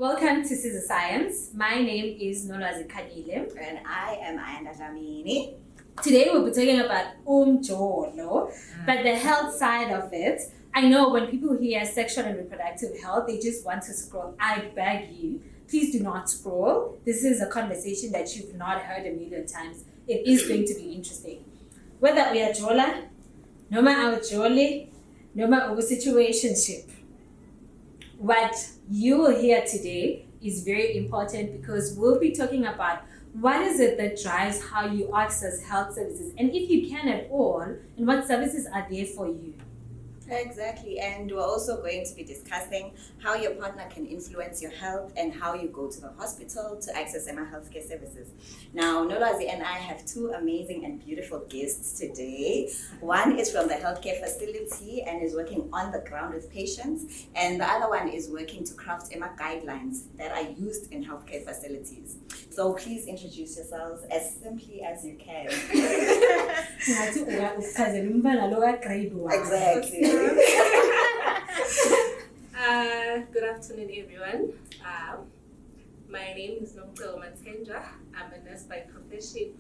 Welcome to SizaScience. My name is Nolwazikhanile. And I am Ayanda Dlamini. Today we'll be talking about Umjolo, but the health side of it. I know when people hear sexual and reproductive health, they just want to scroll. I beg you, please do not scroll. This is a conversation that you've not heard a million times. It is going to be interesting. Whether we are Jola, Noma our Jolly, Noma our situationship. What you will hear today is very important because we'll be talking about what is it that drives how you access health services, and if you can at all, and what services are there for you. Exactly, and we're also going to be discussing how your partner can influence your health and how you go to the hospital to access healthcare services. Now, Nolwazi and I have two amazing and beautiful guests today. One is from the healthcare facility and is working on the ground with patients, and the other one is working to craft guidelines that are used in healthcare facilities. So please introduce yourselves as simply as you can. Exactly. Good afternoon, everyone. My name is Umjolo. I'm a nurse by profession.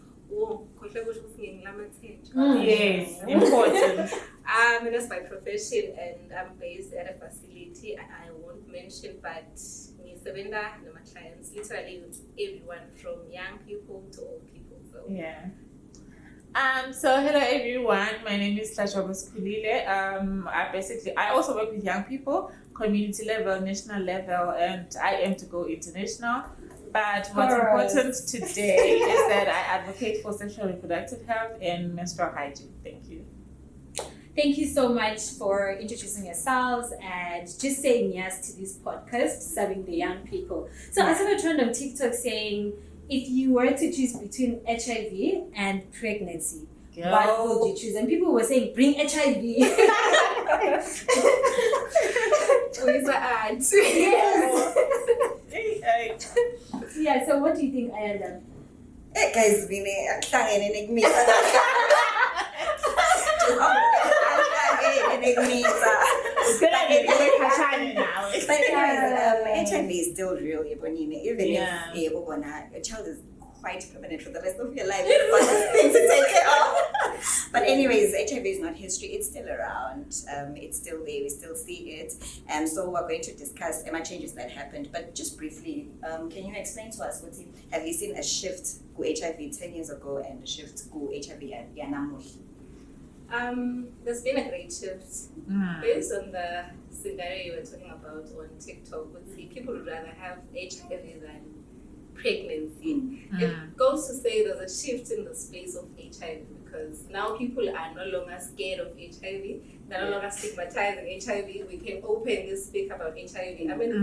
Yes, important. I'm a nurse by profession and I'm based at a facility I won't mention, but my clients, literally everyone from young people to old people. So. Yeah. So hello everyone, my name is SizaScience. I also work with young people, community level, national level, and I aim to go international. But what's important today is that I advocate for sexual and reproductive health and menstrual hygiene. Thank you. Thank you so much for introducing yourselves and just saying yes to this podcast, serving the young people. So I saw a trend on TikTok saying, if you were to choose between HIV and pregnancy, what would you choose? And people were saying, bring HIV. Yes. Yeah, so what do you think, Ayanda? Guys, HIV is still real, even if a child is quite permanent for the rest of your life. Things to take care of. But anyways, HIV is not history. It's still around. It's still there. We still see it. And so we're going to discuss changes that happened. But just briefly, can you explain to us, have you seen a shift to HIV 10 years ago and a shift to HIV and Yanamush? There's been a great shift based on the scenario you were talking about on TikTok. People would rather have HIV than pregnancy. It goes to say there's a shift in the space of HIV because now people are no longer scared of HIV. They're no longer stigmatizing HIV. We can openly speak about HIV. I mean,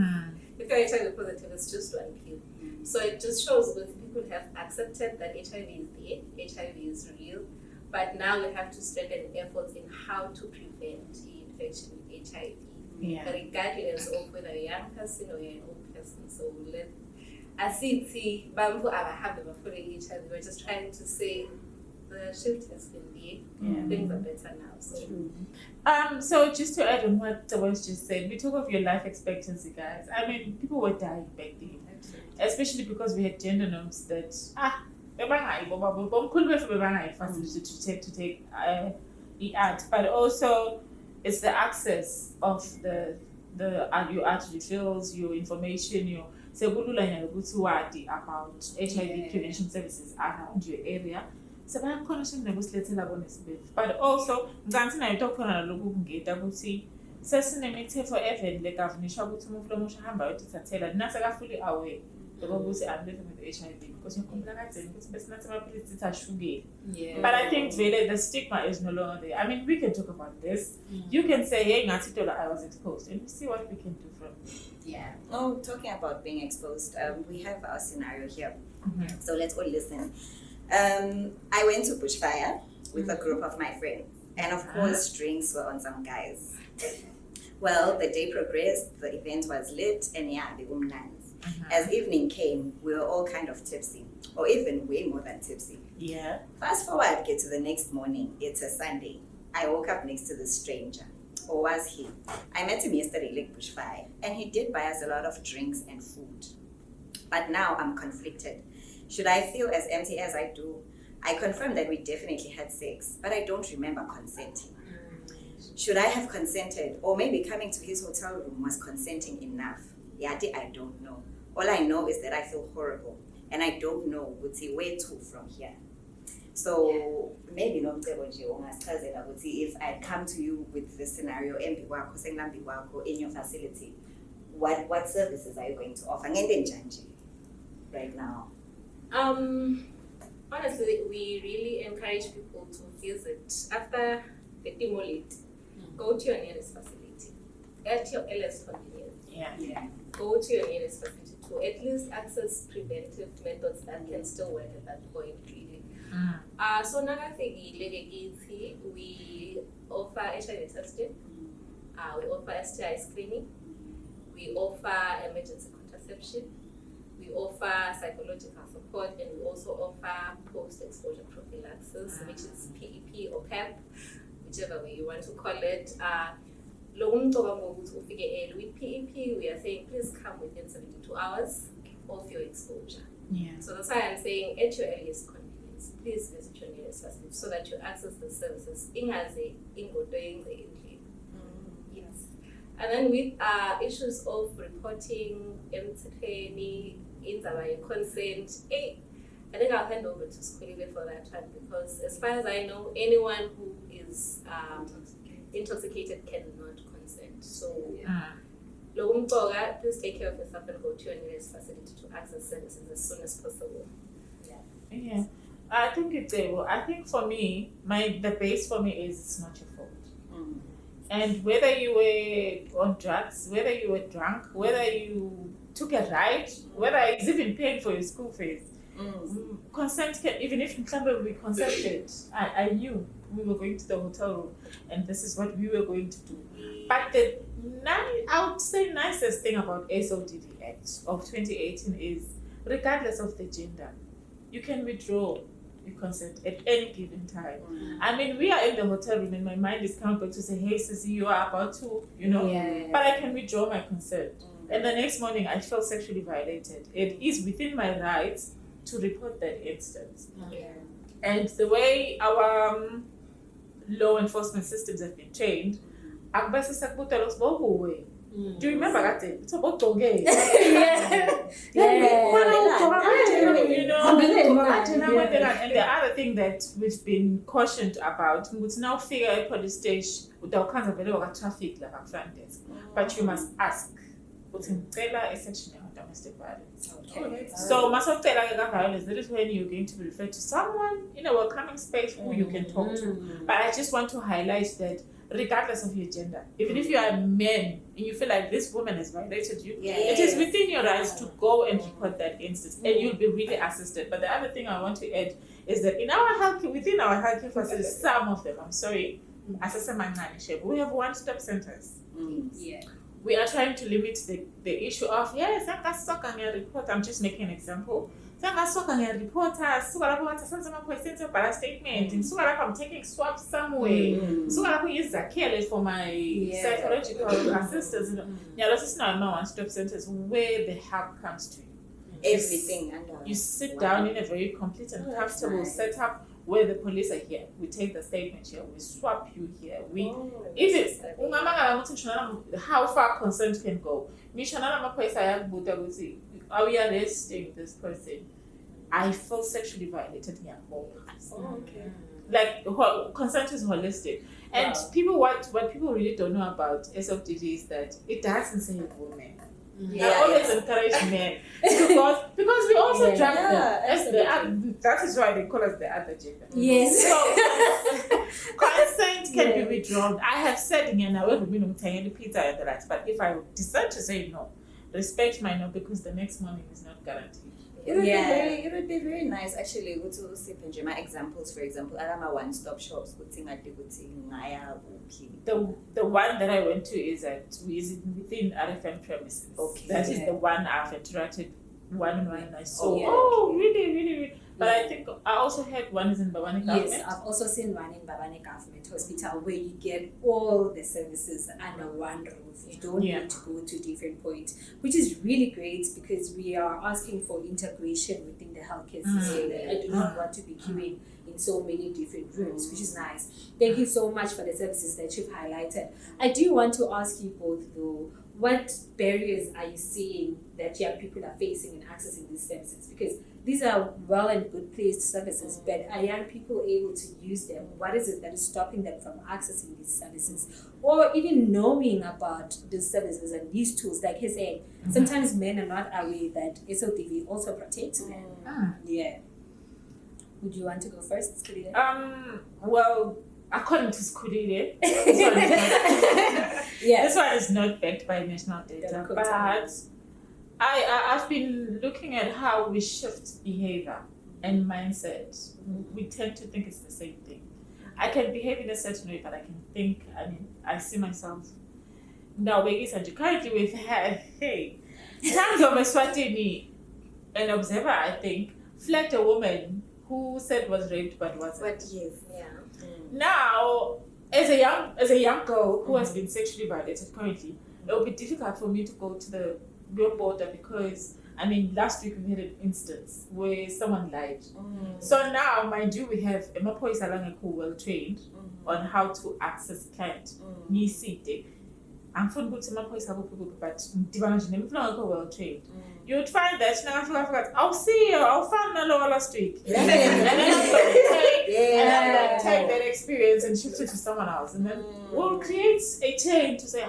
if you're HIV positive, it's just one pill. So it just shows that people have accepted that HIV is there, HIV is real. But now we have to strengthen efforts in how to prevent infection with HIV, regardless of whether you're a young person or you're an old person. So we're just trying to say the shift has been there. Things are better now. So just to add on what the was just said, we talk of your life expectancy, guys. I mean, people were dying back then, especially because we had gender norms that facility to take art, but also it's the access of your art referrals, your information, your about HIV prevention services around your area. So but also fully aware I'm living with HIV because but I think really the stigma is no longer there. I mean, we can talk about this. You can say, hey, I was exposed, and we see what we can do from there. Yeah. Oh, talking about being exposed, we have our scenario here. So let's all listen. I went to bushfire with a group of my friends, and of course, drinks were on some guys. Well, the day progressed, the event was lit, and the umnans. As evening came, we were all kind of tipsy, or even way more than tipsy. Yeah. Fast forward, get to the next morning. It's a Sunday. I woke up next to this stranger. or was he? I met him yesterday, like bushfire, and he did buy us a lot of drinks and food. But now I'm conflicted. Should I feel as empty as I do? I confirm that we definitely had sex, but I don't remember consenting. Should I have consented? Or maybe coming to his hotel room was consenting enough? Yati, I don't know. All I know is that I feel horrible, and I don't know where to from here. So maybe not if I come to you with this scenario in your facility, what services are you going to offer? Right now. Honestly, we really encourage people to visit after the demolit. Go to your nearest facility at your earliest convenience. Yeah. Go to your nearest facility to at least access preventive methods that can still work at that point, really. So we offer HIV testing, we offer STI screening, we offer emergency contraception, we offer psychological support, and we also offer post-exposure prophylaxis, which is PEP or PEP, whichever way you want to call it. With PEP, we are saying please come within 72 hours of your exposure. Yeah. So that's why I'm saying at your earliest convenience, please visit your nearest facility so that you access the services. Yes. And then with issues of reporting, consent, I think I'll hand over to Skulile for that one, because as far as I know, anyone who is intoxicated cannot consent. So, please take care of yourself and go to your nearest facility to access services as soon as possible. Yeah. I think it's able. I think for me, the base for me is it's not your fault. And whether you were on drugs, whether you were drunk, whether you took a ride, whether it's even paying for your school fees, consent can, even if we consented, I knew we were going to the hotel room and this is what we were going to do. But I would say nicest thing about SODD Act of 2018 is, regardless of the gender, you can withdraw your consent at any given time. I mean, we are in the hotel room and my mind is coming back to say, hey, Sissy, you are about to, but I can withdraw my consent. And the next morning, I felt sexually violated. It is within my rights to report that instance. And the way our law enforcement systems have been trained, do you remember that? It's about Toge. And the other thing that we've been cautioned about, we would now figure at police station with all kinds of traffic like a front desk. But you must ask. A section of domestic violence. So, violence, that is when you're going to be referred to someone in a welcoming space who you can talk to. But I just want to highlight that regardless of your gender, even if you are a man and you feel like this woman has violated you, it is within your rights to go and report that instance, and you'll be really assisted. But the other thing I want to add is that within our healthcare facilities, some of them, I'm sorry, we have one-stop centers. We are trying to limit the issue of, I'm just making an example. Statement. I'm taking swabs somewhere. For my psychological assistance. This is not my one-stop centers where the help comes to you. Everything. You sit down in a very complete and comfortable setup where the police are here. We take the statement here, we swap you here. How far consent can go. Are we arresting this person? I feel sexually violated here. Like consent is holistic. And what people really don't know about SODD is that it doesn't say women. I always encourage men because we also drag them as the other. That is why they call us the other gender. Yes. So consent can be withdrawn. I have said in pizza and the rest, but if I decide to say no, respect my no, because the next morning is not guaranteed. It would be very nice actually to see my examples. For example, I'm a one-stop shops. The one that I went to is within RFM premises. That is the one I've interacted one I saw. Yeah. Oh, really. But Yeah. I think I also heard one is in Babani government. Yes, I've also seen one in Babane Government Hospital where you get all the services under one roof. You don't need to go to different points, which is really great because we are asking for integration within the healthcare system. I do not want to be queuing in so many different rooms, which is nice. Thank you so much for the services that you've highlighted. I do want to ask you both though, what barriers are you seeing that young people are facing in accessing these services? Because these are well and good placed services, but are young people able to use them? What is it that is stopping them from accessing these services? Or even knowing about these services and these tools? Like he's saying, sometimes men are not aware that SOTV also protects men. Yeah. Would you want to go first, Skulile? Well, according to Skulile, this one is not backed by national data, but I've been looking at how we shift behavior and mindset. We tend to think it's the same thing. I can behave in a certain way, but I can think, I see myself. Now, currently with her, in terms of Eswatini, an observer, I think, flagged a woman who said was raped but wasn't. But yes. Yeah. Now, as a young girl who has been sexually violated currently, it will be difficult for me to go to the real border because, last week we had an instance where someone lied. So now, mind you, we have a mapoisa who well trained on how to access client. I'm from good to mapoisa but well trained. You would find that I'll see you, I'll find Naloa last week. And then I'm going to take that experience and shift it to someone else. And then we'll create a chain to say,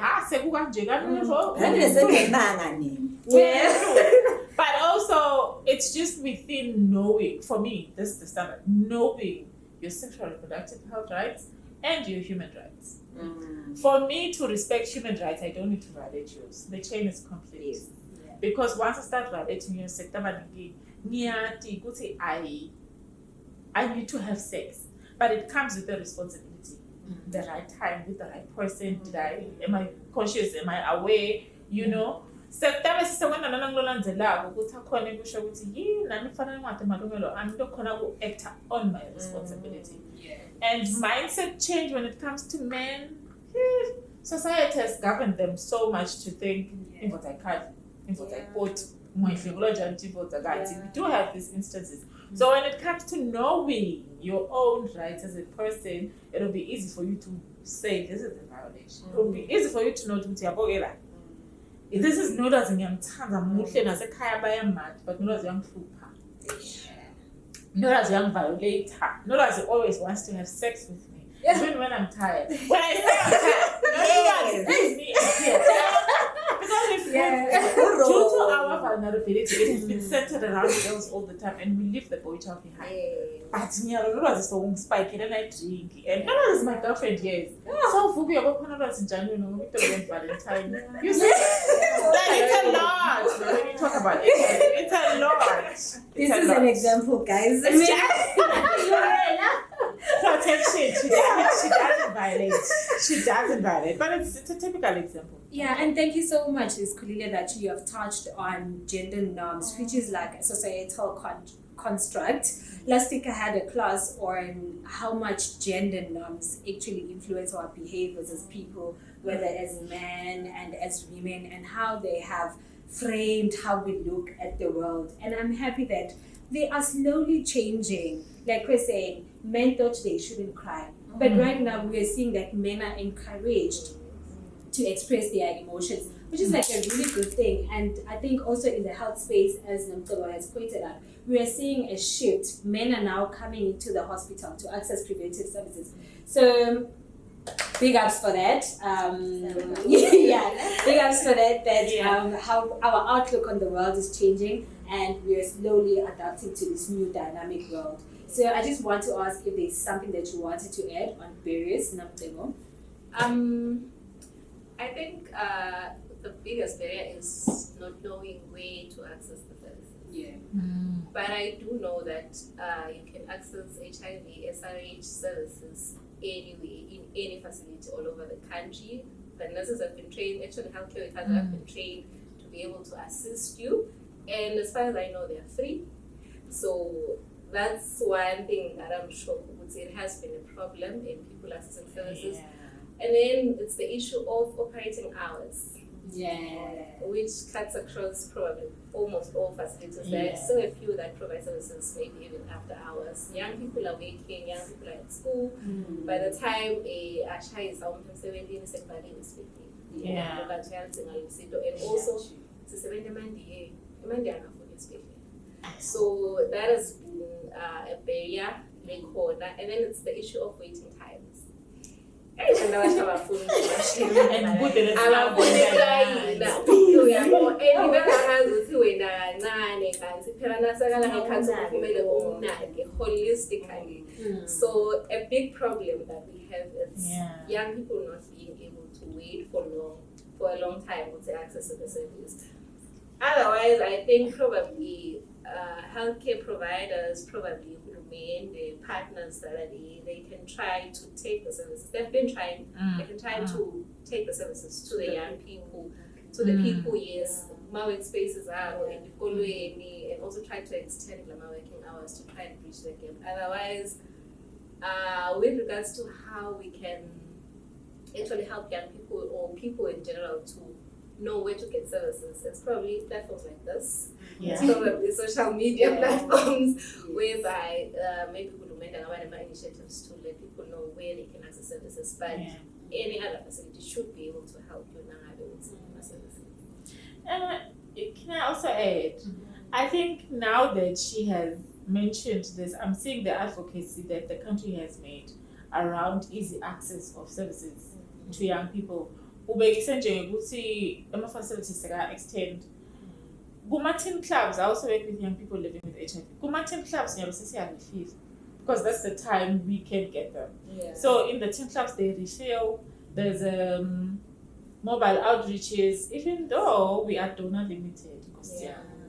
But also, it's just within knowing, for me, this is the standard, knowing your sexual and reproductive health rights and your human rights. For me to respect human rights, I don't need to violate yours. The chain is complete. Yes. Because once I start violating your sector, I need to have sex. But it comes with the responsibility. The right time, with the right person. Am I conscious? Am I aware? You know? September is someone I'm not act on my responsibility. And mindset change when it comes to men. Society has governed them so much to think in what I can't. We do have these instances. So when it comes to knowing your own rights as a person, it'll be easy for you to say this is a violation. It'll be easy for you to know to this is not as I'm as a kaya mad, but not as young trooper. Not as young violator. Not as always wants to have sex with me. Even when I'm tired. When I say I'm tired, me. Due to our vulnerability, it has been centered around girls all the time, and we leave the boy child behind. But was so spike and I drink, and that is my girlfriend. Yes. So Fubi about in January, Valentine. You see, it's a lot. When you talk about it, it's a lot. This is an example, guys. Protection. She doesn't violate. But it's a typical example. Yeah, and thank you so much, Skulile, that you have touched on gender norms, which is like a societal construct. Last week I had a class on how much gender norms actually influence our behaviors as people, whether as men and as women, and how they have framed how we look at the world. And I'm happy that they are slowly changing. Like we're saying, men thought they shouldn't cry. But right now we're seeing that men are encouraged to express their emotions, which is like a really good thing. And I think also in the health space, as Namtolo has pointed out, we are seeing a shift. Men are now coming into the hospital to access preventive services. So big ups for that. Big ups for that. How our outlook on the world is changing, and we are slowly adapting to this new dynamic world. So I just want to ask if there's something that you wanted to add on barriers, Namtolo. I think the biggest barrier is not knowing where to access the services. But I do know that you can access HIV, SRH services anyway, in any facility all over the country. The nurses have been trained, actually healthcare workers have been trained to be able to assist you. And as far as I know, they're free. So that's one thing that I'm sure would say it has been a problem in people accessing services. And then it's the issue of operating hours. Which cuts across probably almost all facilities. There are still a few that provide services maybe even after hours. Young people are working, young people are at school. By the time a child is home from 17, secondary is 15. And also to 70 Monday, so that has been a barrier, and then it's the issue of waiting times. And holistically. So a big problem that we have is young people not being able to wait for a long time to access the service. Otherwise, I think probably healthcare providers probably would remain the partners that they can try to take the services. They've been trying. They've been trying to take the services to the young people, to the people. Yes, my workspaces are in the and also try to extend my working hours to try and bridge the gap. Otherwise, with regards to how we can actually help young people or people in general to know where to get services, it's probably platforms like this. It's probably social media platforms whereby maybe we will make initiatives to let people know where they can access services. But any other facility should be able to help you now with services. Can I also add? I think now that she has mentioned this, I'm seeing the advocacy that the country has made around easy access of services to young people. Ubekise nje ukuthi ama-facilities extend. Kuma-teen clubs, I also work with young people living with HIV. Kuma-teen clubs, fees because that's the time we can get them. So in the teen clubs, they refill. There's mobile outreaches, even though we are donor limited.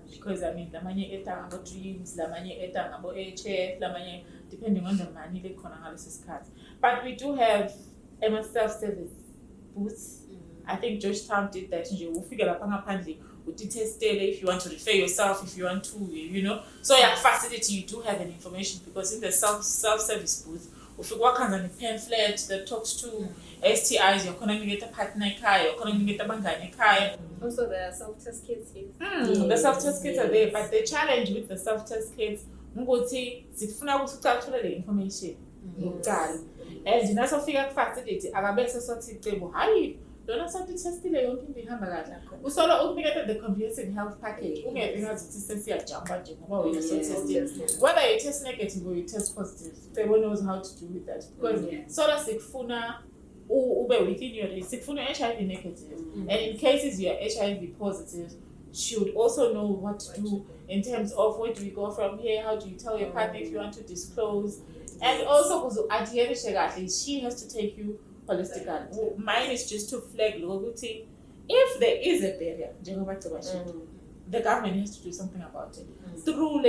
Because I mean, lamanye eta ngabo dreams, lamanye eta ngabo HF, lamanye depending on the money they can analysis cards. But we do have self-service booths. I think Georgetown did that. You figure out if you want to refer yourself, if you want to, So facility, you do have an information because in the self-service booth, if you work on a pamphlet that talks to STIs, you're going to get a partner, you're going to get a bangani. Also, the self-test kits. The self-test kits are there, but the challenge with the self-test kits, the information. And you also figure facility, don't have to test the the comprehensive health package. Whether you test negative or you test positive, they won't know how to do with that. Because sort of within your HIV negative, and in cases you are HIV positive, should also know what to do in terms of where do we go from here, how do you tell your partner if you want to disclose, and also at the end she has to take you holistically. Mine is just to flag if there is a barrier, the government has to do something about it. Through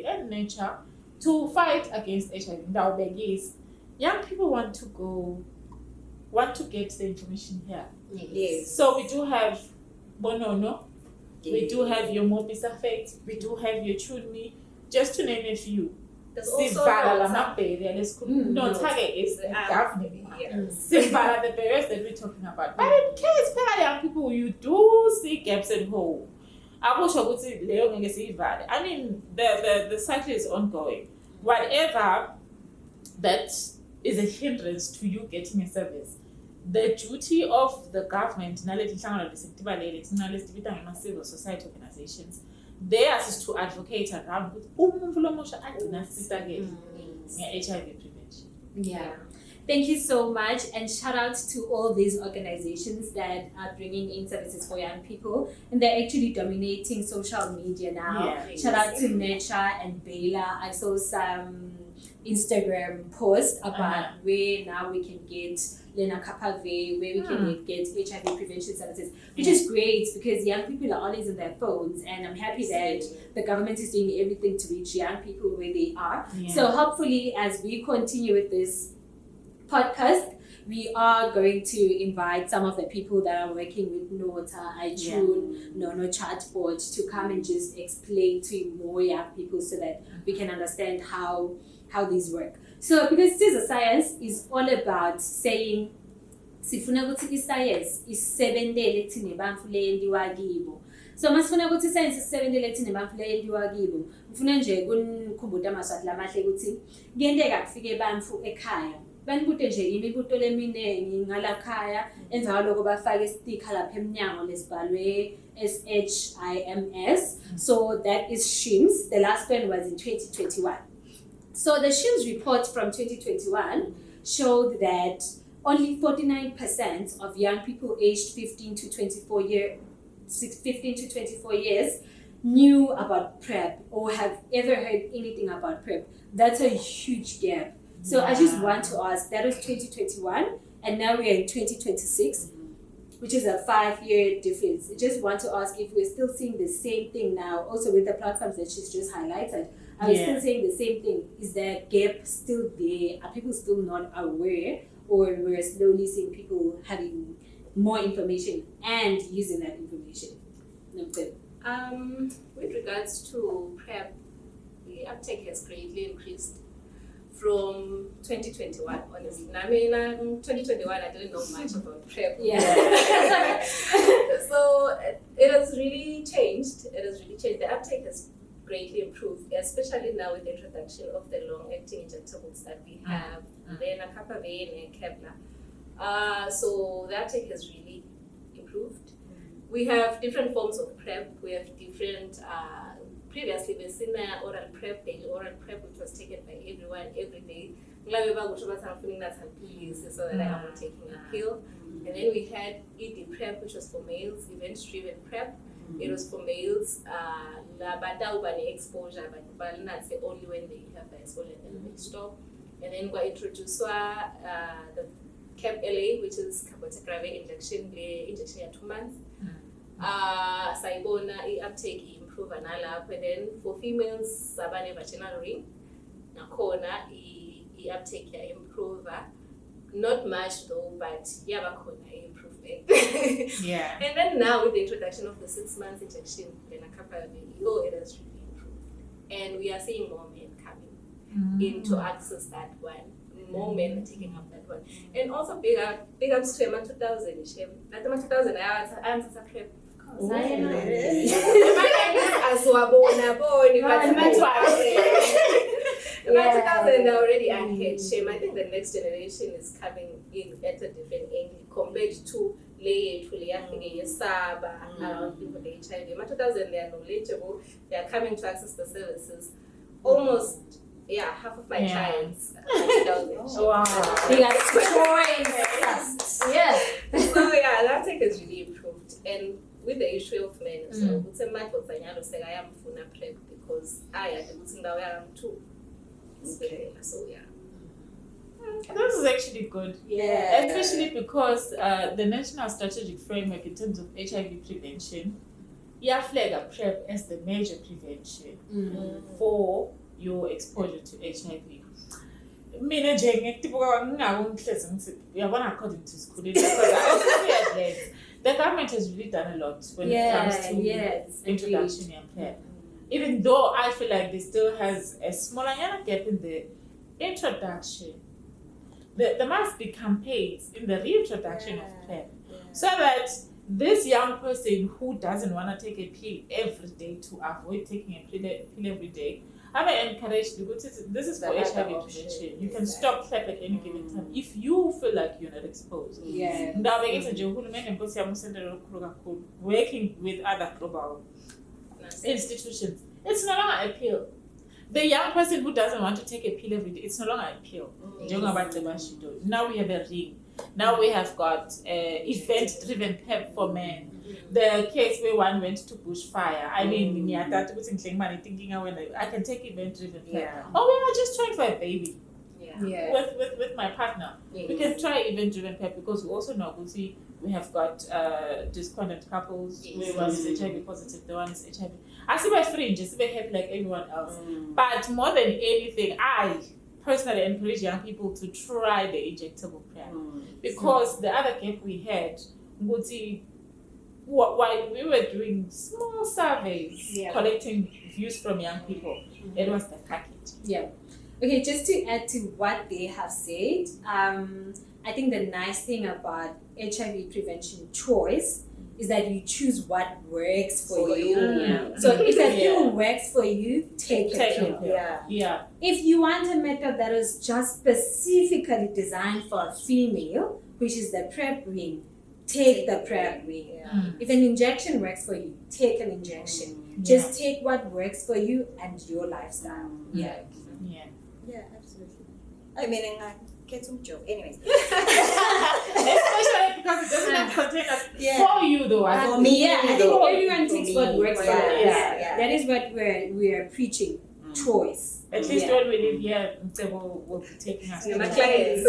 and nature to fight against HIV. Now young people want to get the information here. Yes. So we do have Bonono, we do your Mobis Effect, we do your Tune Me, just to name a few. There's also no target is the government. The barriers that we're talking about. But in case young people, you do see gaps and holes. I mean, the cycle is ongoing. Whatever that is a hindrance to you getting a service, the duty of the government, civil society organizations, theirs is to advocate around HIV prevention. Thank you so much, and shout out to all these organizations that are bringing in services for young people, and they're actually dominating social media now. Shout out to Necha and Bela. I saw some Instagram post about where now we can get Lenacapavir, where we can get HIV prevention services, which is great because young people are always on their phones, and I'm happy that the government is doing everything to reach young people where they are. So hopefully, as we continue with this podcast, we are going to invite some of the people that are working with Nota, iTunes, Nono Chatbot to come and just explain to more young people so that we can understand how these work. So because SizaScience is all about saying sifuna ukuthi iscience isebenzele thina bantu leyendiwa kibo. So masifuna ukuthi iscience isebenzele thina bantu leyendiwa kibo. Ngifuna nje kunikhumbuta amaswati lamahle ukuthi kuyenteka kufike bantu ekhaya. Banibute nje imibuto leminingi ngalakhaya emva kwaloko bafake sticker lapha eminyango lesibhalwe SHIMS. So that is SHIMS. The last one was in 2021. So the SHIMS report from 2021 showed that only 49% of young people aged 15 to 24 years knew about PrEP or have ever heard anything about PrEP. That's a huge gap. So I just want to ask, that was 2021 and now we are in 2026, which is a 5-year difference. I just want to ask if we're still seeing the same thing now, also with the platforms that she's just highlighted. Are we still saying the same thing? Is that gap still there? Are people still not aware? Or we're slowly seeing people having more information and using that information? With regards to PrEP, the uptake has greatly increased from 2021, honestly. I mean, 2021, I didn't know much about PrEP. Yeah. So it has really changed. The uptake has greatly improved, especially now with the introduction of the long-acting injectables that we have, Lenacapavir and CAB-LA. So the uptake has really improved. We have different forms of PrEP. We have different, previously we've seen oral PrEP, daily oral PrEP, which was taken by everyone every day. So that I am taking a pill. And then we had ED PrEP, which was for males, event-driven PrEP. It was for males, exposure, but not say only when they have the exposure and then they stop. And then we introduced the CAB-LA, which is cabotegravir injection, the injection at 2 months. Saibona, uptake improve and then for females, sabane vaginal ring, nakona, uptake improve. Not much though, but yabakona improvement. Yeah. And then now with the introduction of the 6 months injection, Lenacapavir, it has really improved. And we are seeing more men coming in to access that one. More men are taking up that one. And also big ups to Emma 2000. At Emma 2000, I am such a PrEP. My name is Eswatini, but 2000 are already ahead. I think the next generation is coming in at a different angle compared to Saba around people with HIV. My 2000 they are knowledgeable. They are coming to access the services. Almost half of my clients. Wow. They are destroying trust. Yeah. So that take has really improved. And with the issue of men, so it's a matter of I am funa PrEP because I had to too. Okay. So This is actually good. Yeah. Especially because the National Strategic Framework in terms of HIV prevention, flag up PrEP as the major prevention for your exposure to HIV. Mina according to school, because I also say that the government has really done a lot when it comes to introduction and PrEP. Even though I feel like there still has a smaller gap in the introduction, there must be campaigns in the reintroduction of PrEP so that this young person who doesn't want to take a pill every day to avoid taking a pill every day, I will encourage you, this is for HIV prevention. You can stop PrEP at any given time if you feel like you're not exposed. Yeah. Working with other global institutions. It's no longer a pill. The young person who doesn't want to take a pill every day, it's no longer a pill. Now we have a ring. Now we have got event-driven PrEP for men. The case where one went to bushfire. I mean, I thinking I can take event-driven PrEP. Or we are just trying for a baby. With my partner. We can try event-driven PrEP because we also know we have got discordant couples where one is HIV positive, the one is HIV. I see my fringe, I see my happy like everyone else. But more than anything, I personally encourage young people to try the injectable PrEP because the other gap we had, while we were doing small surveys, collecting views from young people, it was the package. Yeah. Okay, just to add to what they have said, I think the nice thing about HIV prevention choice is that you choose what works for you. Yeah. So if a pill works for you, take a pill. Yeah. If you want a method that is just specifically designed for a female, which is the PrEP ring, take the PrEP ring. Yeah. If an injection works for you, take an injection. Just take what works for you and your lifestyle. Yeah. Yeah, absolutely. I mean, I get some joke. Anyways. Especially because it doesn't have containers for you though. For me, I think everyone takes what works for them. Yeah. That is what we're preaching. Choice. At least when we live here, we'll be taking us. My clients.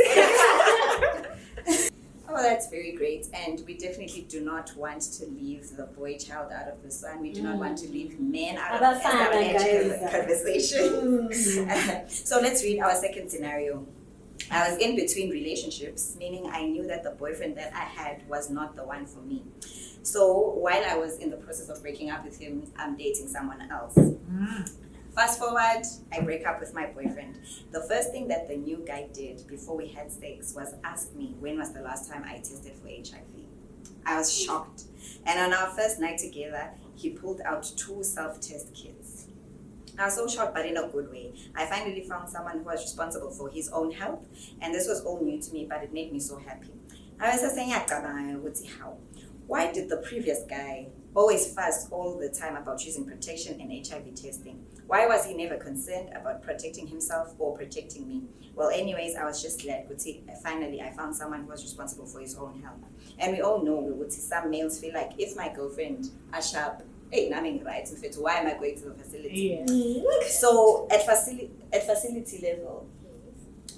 Oh, that's very great. And we definitely do not want to leave the boy child out of this one. We do not want to leave men out of this conversation. So let's read our second scenario. I was in between relationships, meaning I knew that the boyfriend that I had was not the one for me. So while I was in the process of breaking up with him, I'm dating someone else. Fast forward, I break up with my boyfriend. The first thing that the new guy did before we had sex was ask me when was the last time I tested for HIV. I was shocked. And on our first night together, he pulled out 2 self-test kits. I was so shocked, but in a good way. I finally found someone who was responsible for his own health, and this was all new to me, but it made me so happy. I was just saying, how? Why did the previous guy always fuss all the time about choosing protection and HIV testing? Why was he never concerned about protecting himself or protecting me? Well, anyways, I was just glad. Finally, I found someone who was responsible for his own health. And we all know, some males feel like, if my girlfriend are sharp, hey, nothing right. In fact, why am I going to the facility? So at facility level,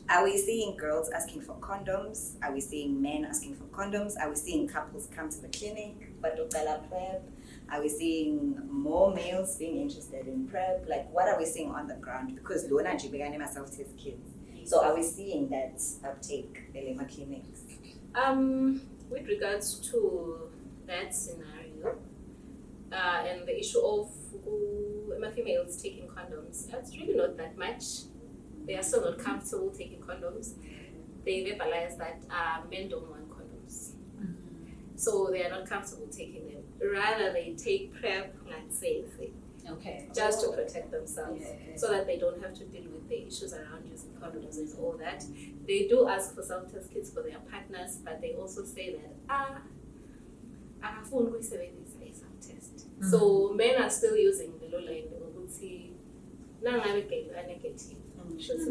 are we seeing girls asking for condoms? Are we seeing men asking for condoms? Are we seeing couples come to the clinic but PrEP? Are we seeing more males being interested in PrEP? Like, what are we seeing on the ground? Because Lona Jibigani myself test kids. So are we seeing that uptake in the clinics? With regards to that scenario, and the issue of females taking condoms, it's really not that much. They are still not comfortable taking condoms. They verbalize that men don't want condoms. So they are not comfortable taking them. Rather, they take PrEP and safe just to protect themselves, so that they don't have to deal with the issues around using condoms and all that. They do ask for self-test kits for their partners, but they also say that akafuni kuyisebenzisa i-self-test. So men are still using the low line ukuthi nangabe negative. Yes,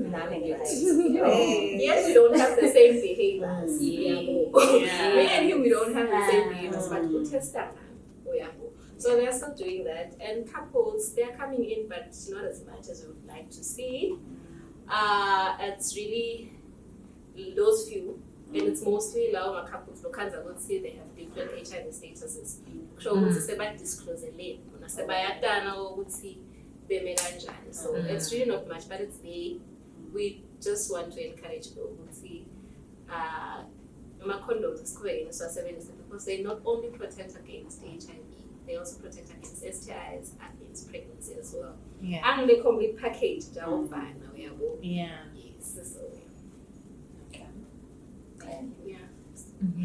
we don't have the same behaviors. Me and him, we don't have the same behaviors, but we test that. So they're still doing that. And couples, they're coming in, but not as much as we would like to see. It's really those few, and it's mostly law couples. Lokanza would say they have different HIV statuses. So would say about disclose a lane. Would see. So it's really not much, but it's there. We just want to encourage people to see condoms because they not only protect against HIV, they also protect against STIs, against pregnancy as well. And they complete package. Yes.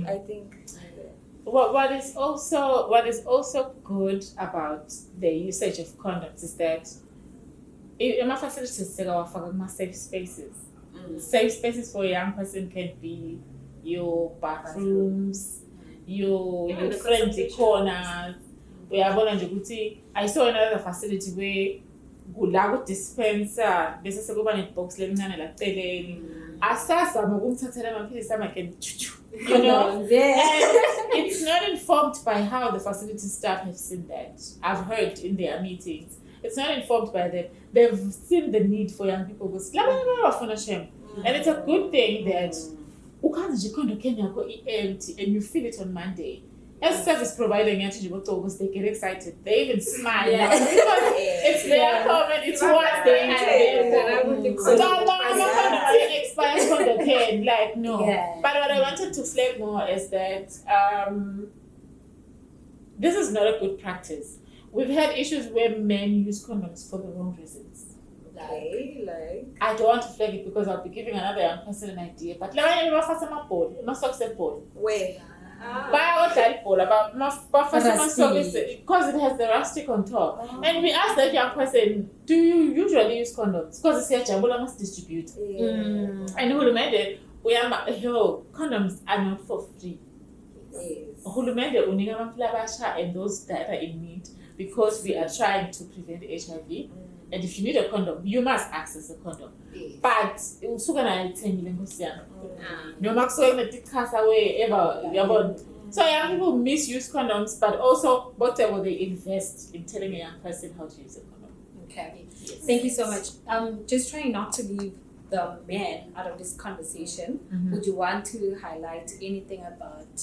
I think. What is also good about the usage of condoms is that in my facilities there are safe spaces. Safe spaces for a young person can be your bathrooms, your friendly corners. I saw another facility where kula dispenser bese sekuba nebox lelincane la celeni asazama ukumthathela amaphilisi amake you know, and it's not informed by how the facility staff have seen that. I've heard in their meetings. It's not informed by them. They've seen the need for young people and it's a good thing that empty and you feel it on Monday. As service provider, because they get excited, they even smile. Yeah. Because it's their comment, it's what they have. So don't expire from the pen, like no. Yeah. But what I wanted to flag more is that this is not a good practice. We've had issues where men use condoms for the wrong reasons. Like. I don't want to flag it because I'll be giving another young person an idea. But like when you Where? because it has the rustic on top. And we asked that young person, do you usually use condoms? Because it's here, Jambula must distribute. And Hulumende, condoms are not for free. Hulumende unika amaflabasha and those that are in need because we are trying to prevent HIV. And if you need a condom, you must access a condom. But so young people misuse condoms, but also whatever they invest in telling a young person how to use a condom. Okay. Thank you so much. Just trying not to leave the men out of this conversation. Would you want to highlight anything about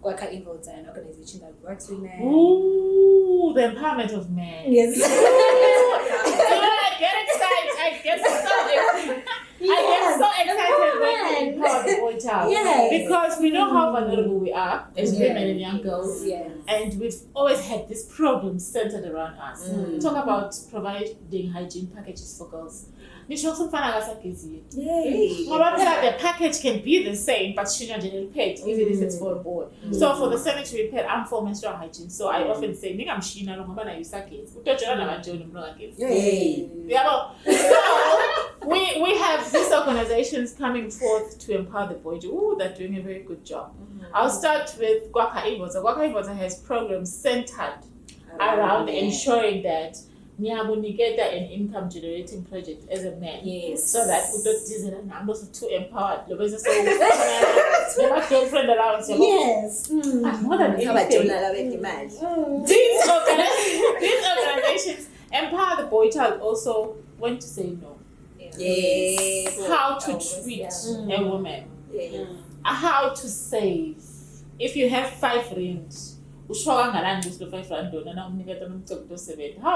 Gwaka Involves, an organization that works with men? Ooh, the empowerment of men. Yes. I get excited. I get so excited when we empower the boy child. Yes. Because we know how vulnerable we are as women and young girls. Yes. And we've always had this problem centered around us. Talk about providing hygiene packages for girls. Yay. The package can be the same, but she not paid, even if it's for a boy. So for the sanitary pad, I'm for menstrual hygiene. So I often say, "Ninga mshina lo ngaba na yusa kids." Utojona na manjoni mlonga kids. So we have these organizations coming forth to empower the boy. Ooh, they're doing a very good job. I'll start with Gwaka Iboza. Gwaka Iboza has programs centered around ensuring that get an income generating project as a man. Yes. So that we don't I'm also too empowered. My girlfriend around. Yes. More than anything. These organizations empower the boy child also when to say no. Yes. How to treat a woman. How to save. If you have 5 rand, how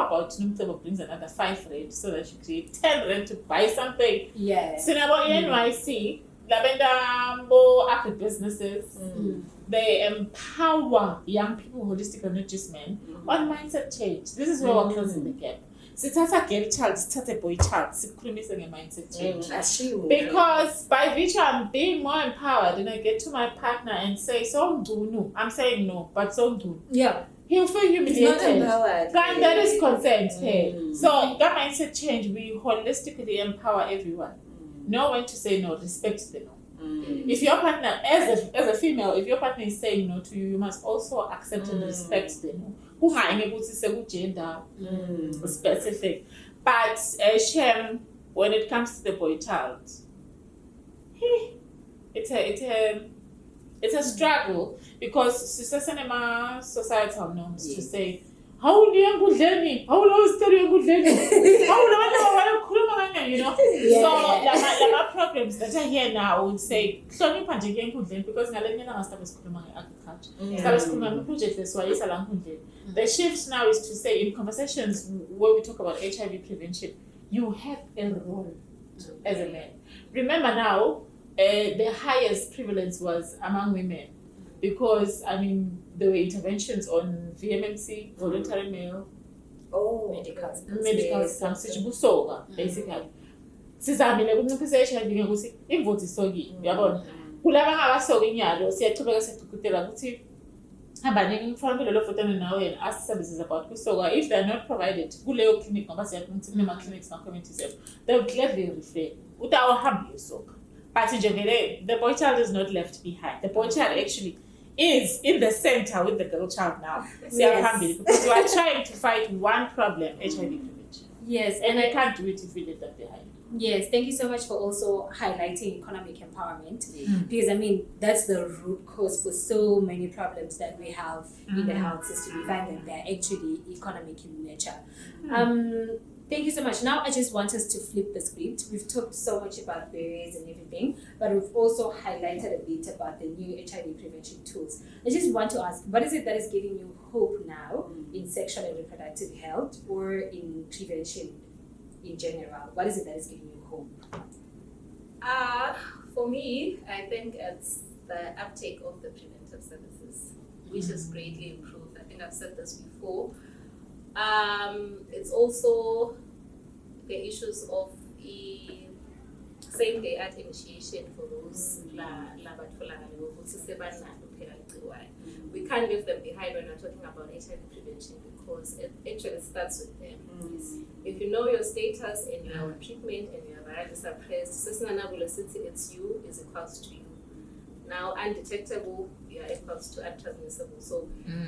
about Numtebo brings another 5 rand so that you create 10 rand to buy something? Yes. Sinabo NYC, Labenda agribusinesses, they empower young people, holistic and not just men, on mindset change. This is where we're closing the gap. Sithatha girl child, sithatha boy child, sikhulumise nge-mindset change. Because by virtue I'm being more empowered and I get to my partner and say, so no, I'm saying no, but so do. Yeah. He'll feel humiliated. He's not empowered. That is consent. So that mindset change, we holistically empower everyone. Know when to say no, respect the no. If your partner, as a female, if your partner is saying no to you, you must also accept and respect the no. Who are able to say gender specific, but shame when it comes to the boy child, it's a struggle because societal norms to say how long is you know. So the problems that are here now, I would say because the shift now is to say in conversations where we talk about HIV prevention, you have a role as a man. Remember now, the highest prevalence was among women because there were interventions on VMMC, voluntary male, medical scams, basically. Sizamile ukunciphisa HIV ngokuthi imvothi isoki uyabona kulaba ngabasoki inyalo siyachubeka sicukutela ukuthi abaningi mfana lo foto nawe ask services about kusoka if they are not provided kuleyo clinic ngoba siyakuthi nema clinics na communities they will gladly refer utawahamba usoka but nje vele the boy child is not left behind. The boy child actually is in the center with the girl child now. Yes. Because we are trying to fight one problem, HIV prevention. Yes, and I can't do it if we leave that behind. Yes, thank you so much for also highlighting economic empowerment because that's the root cause for so many problems that we have in the health system. We find that they're actually economic in nature. Thank you so much. Now I just want us to flip the script. We've talked so much about barriers and everything, but we've also highlighted a bit about the new HIV prevention tools. I just want to ask, what is it that is giving you hope now in sexual and reproductive health or in prevention in general? What is it that is giving you hope? For me, I think it's the uptake of the preventive services, which has greatly improved. I think I've said this before. It's also the issues of same-day at initiation for those we can't leave them behind when we're talking about HIV prevention because it actually starts with them. If you know your status and you're on treatment and you're virally suppressed, it's you is equals to you. Now, undetectable, you are equals to untransmissible. So,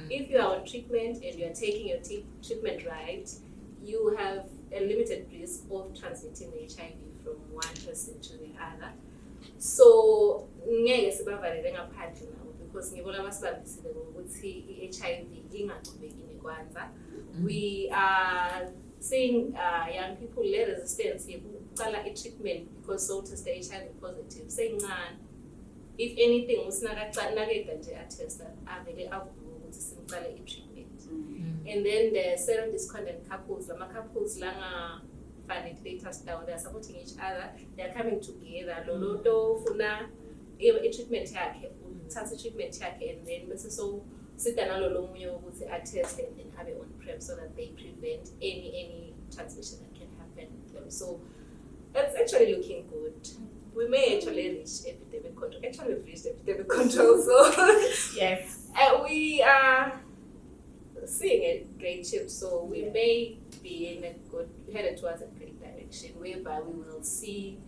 if you are on treatment and you are taking your treatment right, you have a limited risk of transmitting the HIV from one person to the other. So, because HIV we are seeing young people with resistance to treatment because so to stay HIV positive. Saying if anything, we test treatment. And then the serodiscordant couples, the couples find it later down, they are supporting each other, they are coming together. Lolodo, Funa, a treatment treatment and then so sit down along with a test and then have it on prep so that they prevent any transmission that can happen to them. So it's actually looking good. We may actually reach epidemic control. Actually, we've reached epidemic control, so yes. We are seeing a great shift. So we may be headed towards a great direction, whereby we will see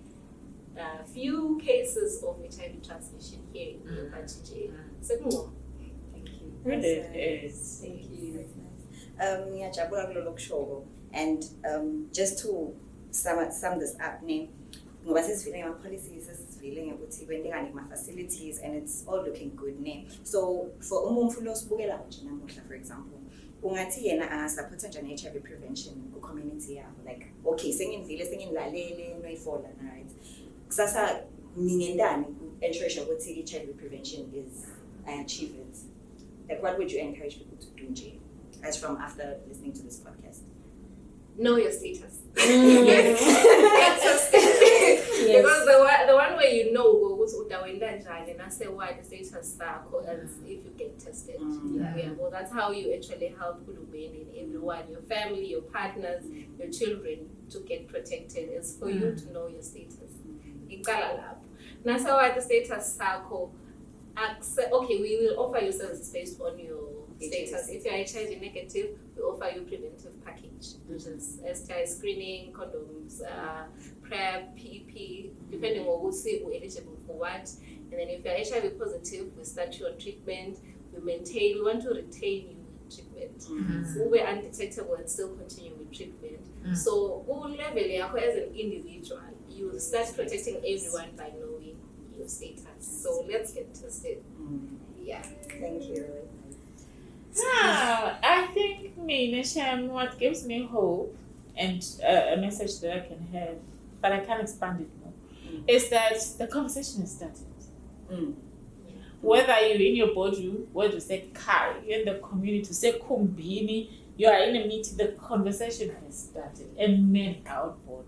a few cases of HIV transmission here in the country. So more. Thank you. Thank you. And just to sum this up, ngoba sesivile ngama-policies, sesivile ngokuthi kwenteka ngama-facilities and it's all looking good. So for umuntu lo sibukela nje namuhla, for example, ungathi yena angasupporta njani HIV prevention ku-community yabo, like okay sengivile sengilalele noyifola right kusasa nginendani ku-ensure ukuthi HIV prevention is I achieve it. Like what would you encourage people to do nje as from after listening to this podcast? Know your status. Yes. Because the one way you know and I say why the status is if you get tested. Well, that's how you actually help everyone, your family, your partners, your children to get protected. It's for you to know your status. That's why the status okay, we will offer you services based on your status. If you're HIV negative, we offer you preventive package, which is STI screening, condoms, PrEP, PEP, depending on who's eligible for what. And then if you're HIV positive, we start you on treatment. We want to retain you in treatment. We're undetectable and still continue with treatment. So, level as an individual, you start protecting everyone by knowing your status. So let's get tested. Yeah. Thank you. I think what gives me hope and a message that I can have, but I can expand it more, is that the conversation is started. Whether you're in your boardroom, whether you say car, you're in the community, say kumbini, you are in a meeting, the conversation has started and men are on board.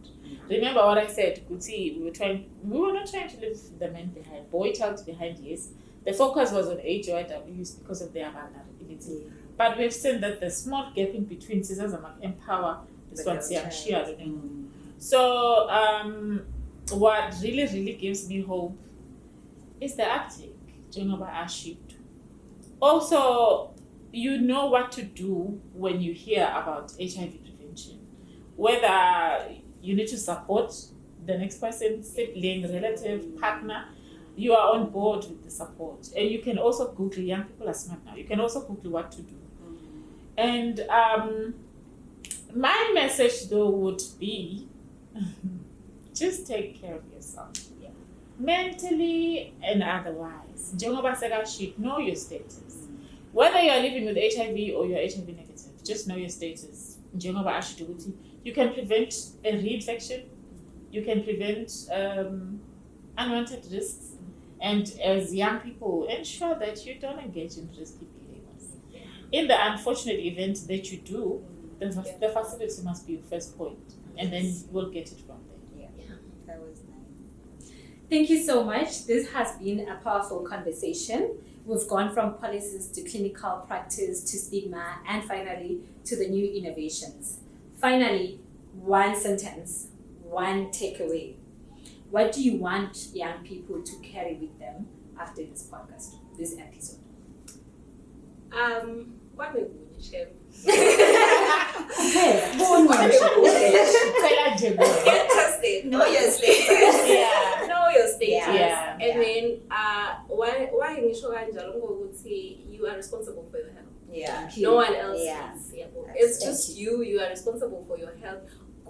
Remember what I said, Kuti, we were not trying to leave the men behind, boy child behind, yes. The focus was on HOIWs because of their vulnerability. But we've seen that the small gap in between SizaScience and Empower is what I'm sharing. So what really gives me hope is the uptake. Also, you know what to do when you hear about HIV prevention. Whether you need to support the next person, sibling, relative, partner, you are on board with the support. And you can also Google, young people are smart now, you can also Google what to do. And my message though would be, just take care of yourself. Mentally and otherwise. Know your status. Whether you're living with HIV or you're HIV negative, just know your status. njengoba asho ukuthi you can prevent a reinfection, you can prevent unwanted risks, and as young people, ensure that you don't engage in risky behaviors. In the unfortunate event that you do, the facility must be your first point, and then we'll get it from there. Yeah. That was nice. Thank you so much. This has been a powerful conversation. We've gone from policies to clinical practice to stigma and finally to the new innovations. Finally, one sentence, one takeaway. What do you want young people to carry with them after this podcast, this episode? What we would share. Get tested. Know your status. Yeah. Know your status. Yeah. And then why initial you are responsible for your health. Yeah. No one else Yeah. is. Yeah. It's just you are responsible for your health.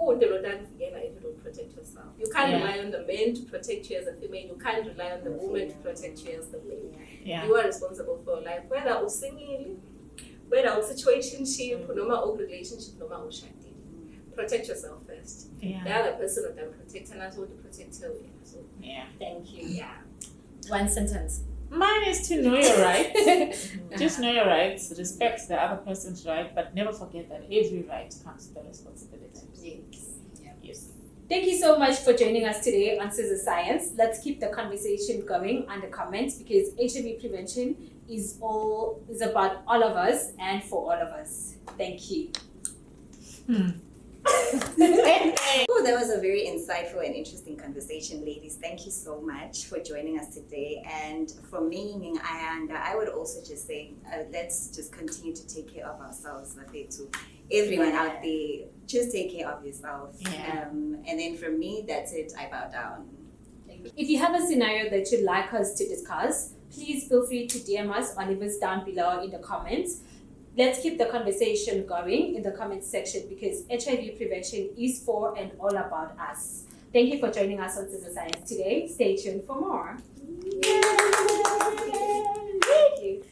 If you don't protect yourself. You can't rely on the men to protect you as a female. You can't rely on the woman to protect you as the male. Yeah. You are responsible for your life. Whether you're single, whether you're situationship, no matter relationship, no matter shadi. Protect yourself first. Yeah. The other person that can protect and also to protect her. So Yeah. Thank you. yeah. One sentence. Mine is to know your rights. Just know your rights, respect the other person's right, but never forget that every right comes with a responsibility. Yes. Thank you so much for joining us today on SizaScience. Let's keep the conversation going on the comments because HIV prevention is about all of us and for all of us. Thank you. Oh, that was a very insightful and interesting conversation, ladies. Thank you so much for joining us today. And for me, I would also just say, let's just continue to take care of ourselves. To everyone out there, just take care of yourself. Yeah. And then from me, that's it. I bow down. If you have a scenario that you'd like us to discuss, please feel free to DM us or leave us down below in the comments. Let's keep the conversation going in the comments section because HIV prevention is for and all about us. Thank you for joining us on SizaScience today. Stay tuned for more. Thank you.